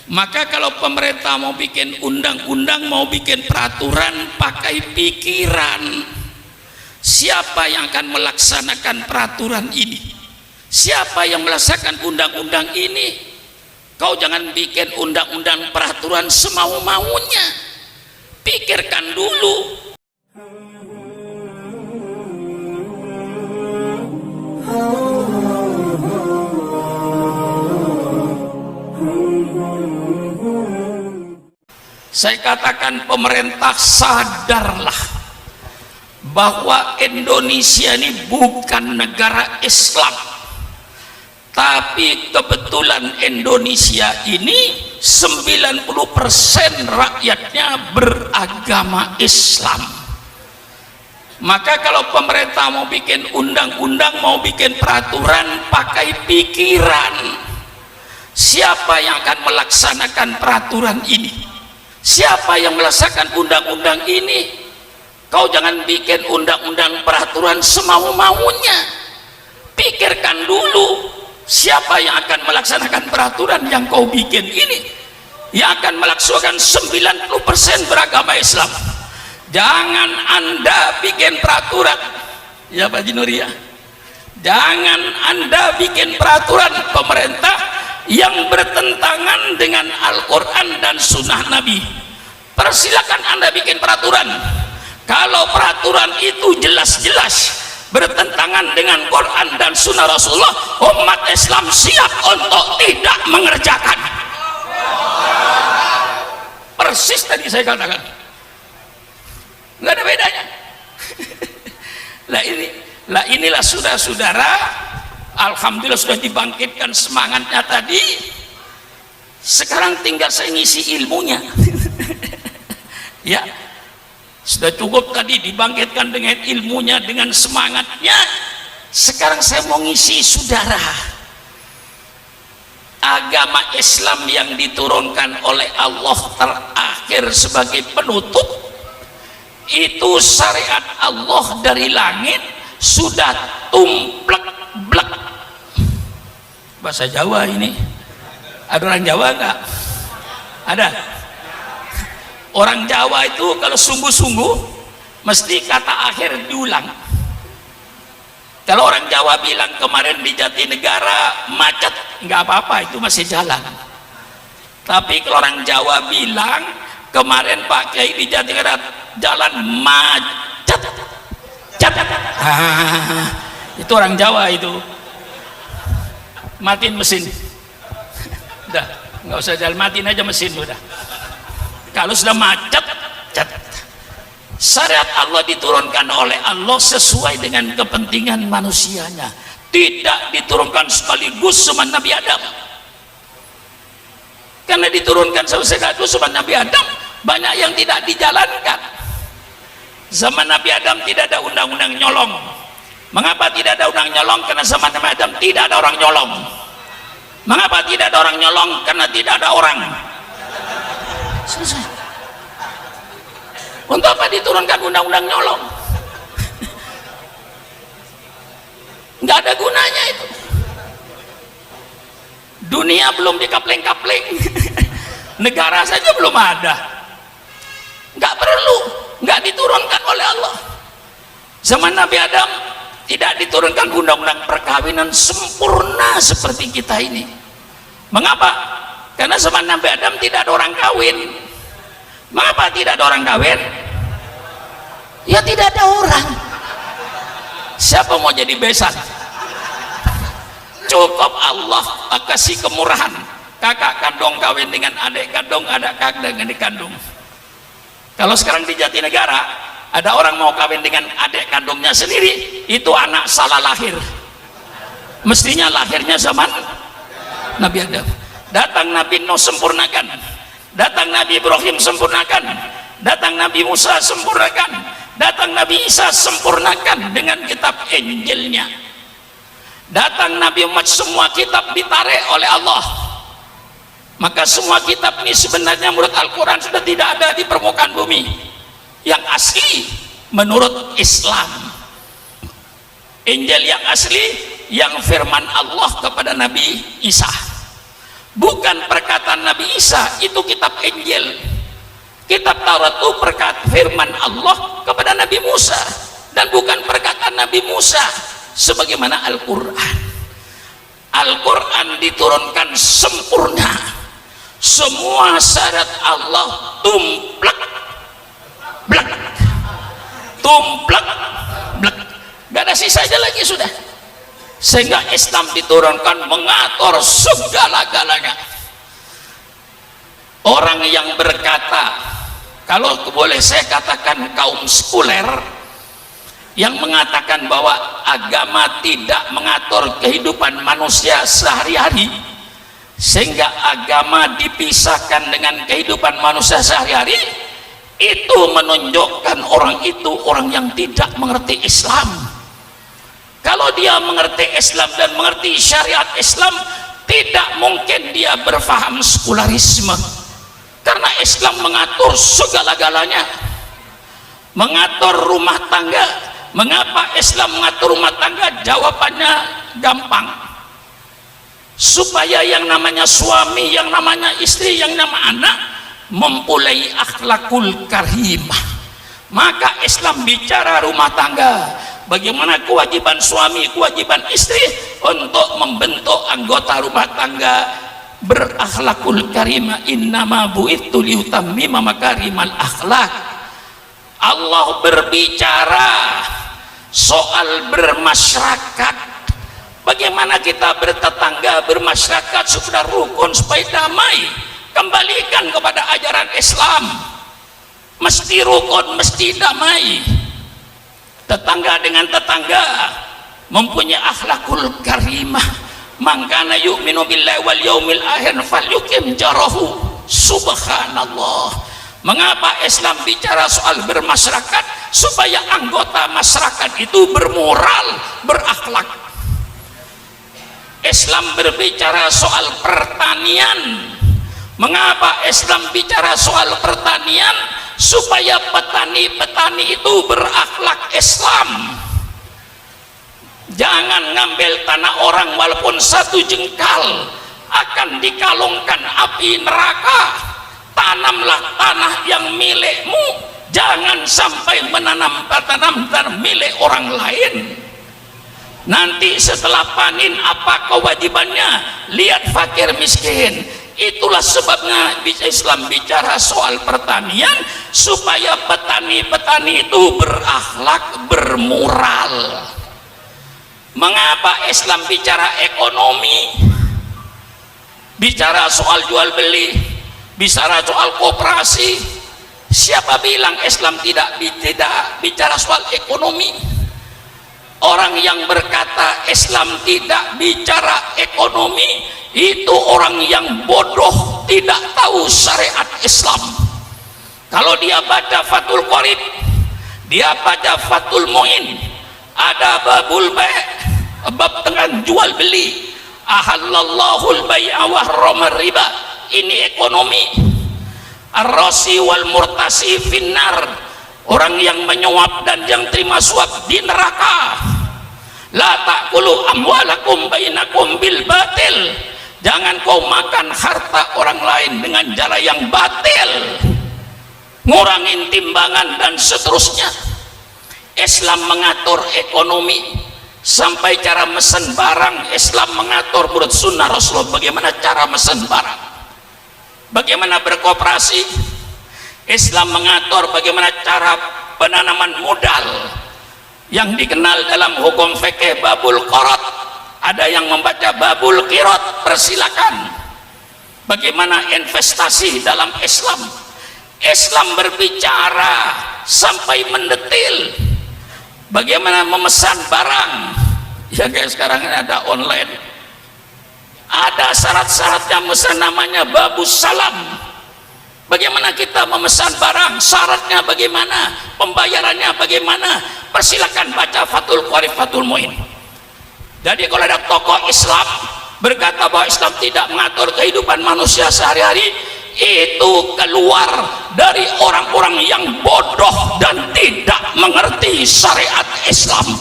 Maka kalau pemerintah mau bikin undang-undang, mau bikin peraturan, pakai pikiran. Siapa yang akan melaksanakan peraturan ini? Siapa yang melaksanakan undang-undang ini? Kau jangan bikin undang-undang peraturan semau-maunya. Pikirkan dulu. Saya katakan pemerintah sadarlah bahwa Indonesia ini bukan negara Islam, tapi kebetulan Indonesia ini 90% rakyatnya beragama Islam. Maka kalau pemerintah mau bikin undang-undang, mau bikin peraturan, pakai pikiran. Siapa yang akan melaksanakan peraturan ini? Siapa yang melaksanakan undang-undang ini? Kau jangan bikin undang-undang peraturan semau-maunya. Pikirkan dulu, siapa yang akan melaksanakan peraturan yang kau bikin ini? Yang akan melaksanakan 90% beragama Islam. Jangan Anda bikin peraturan, ya Pak Jinuri ya. Jangan Anda bikin peraturan pemerintah yang bertentangan dengan Al-Quran dan Sunnah Nabi. Persilakan Anda bikin peraturan. Kalau peraturan itu jelas-jelas bertentangan dengan Quran dan Sunnah Rasulullah, umat Islam siap untuk tidak mengerjakan. Persis tadi saya katakan, nggak ada bedanya. Inilah saudara-saudara, alhamdulillah sudah dibangkitkan semangatnya tadi. Sekarang tinggal saya ngisi ilmunya. Ya, sudah cukup tadi dibangkitkan dengan ilmunya, dengan semangatnya. Sekarang saya mau ngisi saudara. Agama Islam yang diturunkan oleh Allah terakhir sebagai penutup, itu syariat Allah dari langit sudah tumplek-blek. Bahasa Jawa ini. Ada orang Jawa enggak? Ada. Orang Jawa itu kalau sungguh-sungguh mesti kata akhir diulang. Kalau orang Jawa bilang kemarin di Jatinegara macet, enggak apa-apa, itu masih jalan. Tapi kalau orang Jawa bilang kemarin Pak Kiai di Jatinegara jalan macet, itu orang Jawa itu. Matiin mesin. Udah, nggak usah jalan, matiin aja mesin udah. Kalau sudah macet, syariat Allah diturunkan oleh Allah sesuai dengan kepentingan manusianya. Tidak diturunkan sekaligus sama Nabi Adam. Karena diturunkan sekaligus sama Nabi Adam, banyak yang tidak dijalankan. Zaman Nabi Adam tidak ada undang-undang nyolong. Mengapa tidak ada undang nyolong? Karena zaman Nabi Adam tidak ada orang nyolong. Mengapa tidak ada orang nyolong? Karena tidak ada orang. Selesai. Untuk apa diturunkan undang-undang nyolong? Nggak ada gunanya itu. Dunia belum dikapling-kapling. Negara saja belum ada. Nggak perlu, nggak diturunkan oleh Allah. Zaman Nabi Adam tidak diturunkan undang-undang perkawinan sempurna seperti kita ini. Mengapa? Karena zaman Nabi Adam tidak ada orang kawin. Mengapa tidak ada orang kawin? Ya tidak ada orang. Siapa mau jadi besan? Cukup Allah kasih kemurahan. Kakak kandung kawin dengan adik kandung, adik kakak dengan adik kandung. Kalau sekarang di Jatinegara ada orang mau kawin dengan adik kandungnya sendiri, itu anak salah lahir. Mestinya lahirnya zaman Nabi Adam. Datang Nabi Nuh sempurnakan, datang Nabi Ibrahim sempurnakan, datang Nabi Musa sempurnakan, datang Nabi Isa sempurnakan dengan kitab Injilnya. Datang Nabi Muhammad, semua kitab ditarik oleh Allah. Maka semua kitab ini sebenarnya menurut Al-Quran sudah tidak ada di permukaan bumi. Yang asli menurut Islam, Injil yang asli, yang firman Allah kepada Nabi Isa, bukan perkataan Nabi Isa itu kitab Injil, kitab Taurat itu perkataan firman Allah kepada Nabi Musa dan bukan perkataan Nabi Musa sebagaimana Al-Quran. Al-Quran diturunkan sempurna, semua syarat Allah tumplek blek, tumplek blek, gak ada sisanya lagi sudah. Sehingga Islam diturunkan mengatur segala-galanya. Orang yang berkata, kalau boleh saya katakan kaum sekuler, yang mengatakan bahwa agama tidak mengatur kehidupan manusia sehari-hari, sehingga agama dipisahkan dengan kehidupan manusia sehari-hari, itu menunjukkan orang itu orang yang tidak mengerti Islam. Kalau dia mengerti Islam dan mengerti syariat Islam, tidak mungkin dia berfaham sekularisme, karena Islam mengatur segala-galanya, mengatur rumah tangga. Mengapa Islam mengatur rumah tangga? Jawabannya gampang, supaya yang namanya suami, yang namanya istri, yang namanya anak mempunyai akhlakul karimah. Maka Islam bicara rumah tangga, bagaimana kewajiban suami, kewajiban istri untuk membentuk anggota rumah tangga berakhlakul karimah. Innama bu'itsu liutammima makarimal akhlak. Allah berbicara soal bermasyarakat, bagaimana kita bertetangga, bermasyarakat supaya rukun, supaya damai. Kembalikan kepada ajaran Islam, mesti rukun, mesti damai. Tetangga dengan tetangga mempunyai akhlakul karimah. Man kana yu'minu billahi wal yaumil akhir falyukim jarahu. Subhanallah. Mengapa Islam bicara soal bermasyarakat? Supaya anggota masyarakat itu bermoral, berakhlak. Islam berbicara soal pertanian. Mengapa Islam bicara soal pertanian? Supaya petani-petani itu berakhlak Islam. Jangan ngambil tanah orang walaupun satu jengkal, akan dikalungkan api neraka. Tanamlah tanah yang milikmu, jangan sampai menanam tanam milik orang lain. Nanti setelah panen apa kewajibannya? Lihat fakir miskin. Itulah sebabnya Islam bicara soal pertanian, supaya petani-petani itu berakhlak, bermoral. Mengapa Islam bicara ekonomi, bicara soal jual beli, bicara soal koperasi? Siapa bilang Islam tidak bicara soal ekonomi? Orang yang berkata Islam tidak bicara ekonomi itu orang yang bodoh, tidak tahu syariat Islam. Kalau dia baca Fathul Qorib, dia baca Fathul Mu'in, ada babul bai', bab dengan jual beli, ahallallahul bai'a wa harrama riba, ini ekonomi. Ar-rasi wal murtasi finnar, orang yang menyuap dan yang terima suap di neraka. La ta'kulu amwalakum bainakum bil batil, jangan kau makan harta orang lain dengan cara yang batil, ngurangin timbangan dan seterusnya. Islam mengatur ekonomi sampai cara mesen barang. Islam mengatur menurut sunnah Rasulullah bagaimana cara mesen barang, bagaimana berkooperasi. Islam mengatur bagaimana cara penanaman modal yang dikenal dalam hukum fikih babul qirot. Ada yang membaca babul qirot, persilakan. Bagaimana investasi dalam Islam. Islam berbicara sampai mendetil bagaimana memesan barang. Ya kayak sekarang ini ada online, ada syarat-syaratnya memesan, namanya babus salam. Bagaimana kita memesan barang, syaratnya bagaimana, pembayarannya bagaimana. Persilakan baca Fathul Qorib, Fathul Mu'in. Jadi kalau ada tokoh Islam berkata bahwa Islam tidak mengatur kehidupan manusia sehari-hari, itu keluar dari orang-orang yang bodoh dan tidak mengerti syariat Islam.